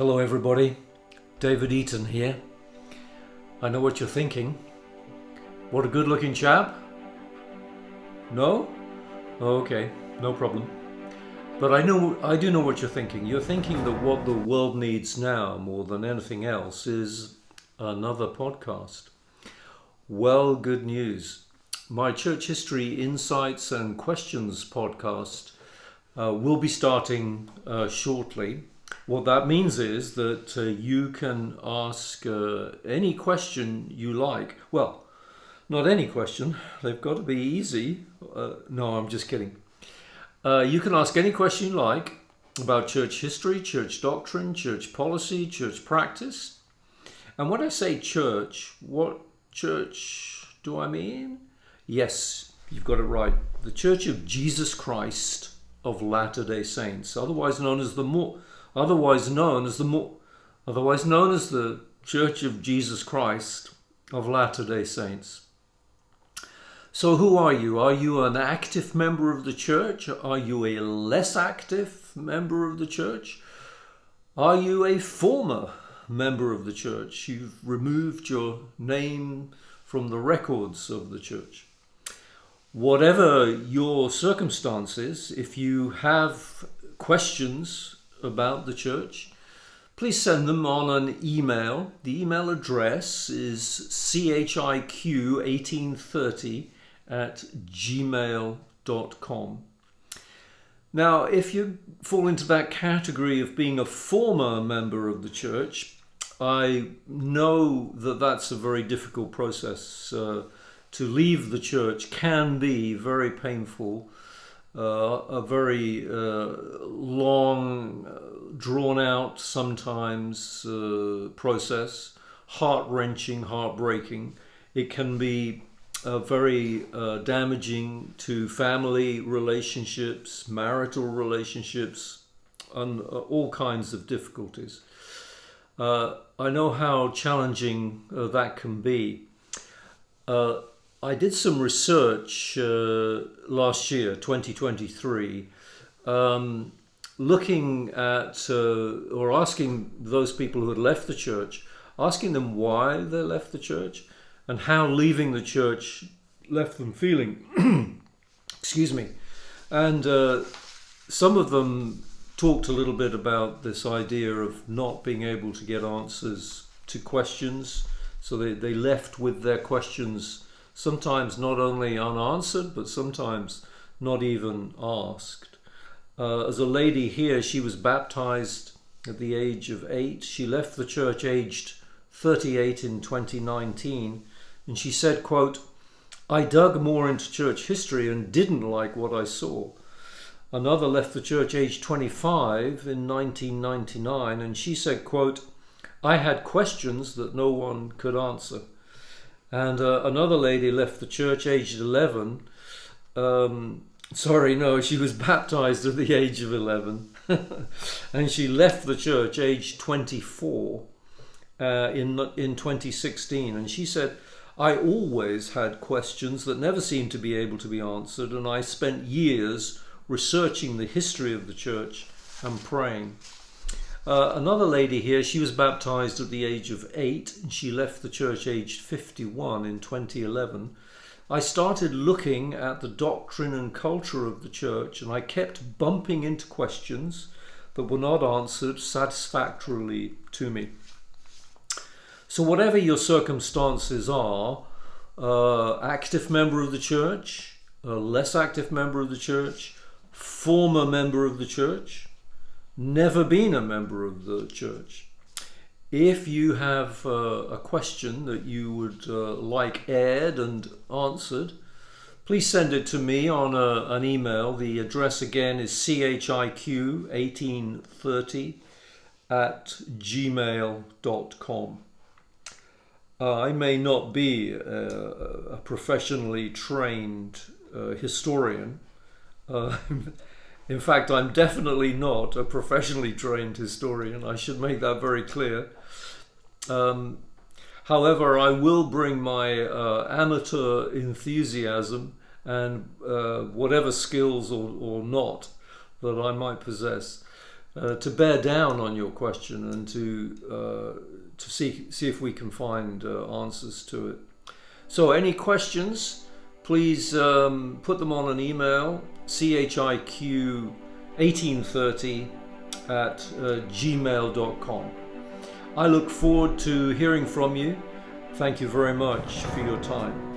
Hello everybody, David Eaton here. I know what you're thinking. What a good looking chap. No? Okay, no problem. But I do know what you're thinking. You're thinking that what the world needs now more than anything else is another podcast. Well, good news. My Church History Insights and Questions podcast will be starting shortly. What that means is that you can ask any question you like. Well, not any question. They've got to be easy. No, I'm just kidding. You can ask any question you like about church history, church doctrine, church policy, church practice. And when I say church, what church do I mean? Yes, you've got it right. The Church of Jesus Christ of Latter-day Saints, otherwise known as the Church of Jesus Christ of Latter-day Saints. So who are you? Are you an active member of the church? Are you a less active member of the church? Are you a former member of the church? You've removed your name from the records of the church. Whatever your circumstances, if you have questions about the church, please send them on an email. The email address is chiq1830@gmail.com. Now, if you fall into that category of being a former member of the church, I know that that's a very difficult process. To leave the church can be very painful, a very long, drawn-out sometimes process, heart-wrenching, heartbreaking. It can be very damaging to family relationships, marital relationships, and all kinds of difficulties. I know how challenging that can be. I did some research last year, 2023, looking at or asking those people who had left the church, asking them why they left the church and how leaving the church left them feeling. Excuse me. And some of them talked a little bit about this idea of not being able to get answers to questions. So they left with their questions sometimes not only unanswered, but sometimes not even asked. As a lady here, she was baptized at the age of 8. She left the church aged 38 in 2019. And she said, quote, "I dug more into church history and didn't like what I saw." Another left the church aged 25 in 1999. And she said, quote, "I had questions that no one could answer." And another lady left the church aged 11. She was baptized at the age of 11. And she left the church aged 24 in 2016. And she said, "I always had questions that never seemed to be able to be answered. And I spent years researching the history of the church and praying." Another lady here, she was baptized at the age of 8 and she left the church aged 51 in 2011. "I started looking at the doctrine and culture of the church and I kept bumping into questions that were not answered satisfactorily to me." So whatever your circumstances are, active member of the church, less active member of the church, former member of the church, never been a member of the church. If you have a question that you would like aired and answered, please send it to me on an email. The address again is chiq1830@gmail.com. I may not be a professionally trained historian. In fact, I'm definitely not a professionally trained historian. I should make that very clear. However, I will bring my amateur enthusiasm and whatever skills or not that I might possess to bear down on your question and to see if we can find answers to it. So any questions, please put them on an email, chiq1830@gmail.com. I look forward to hearing from you. Thank you very much for your time.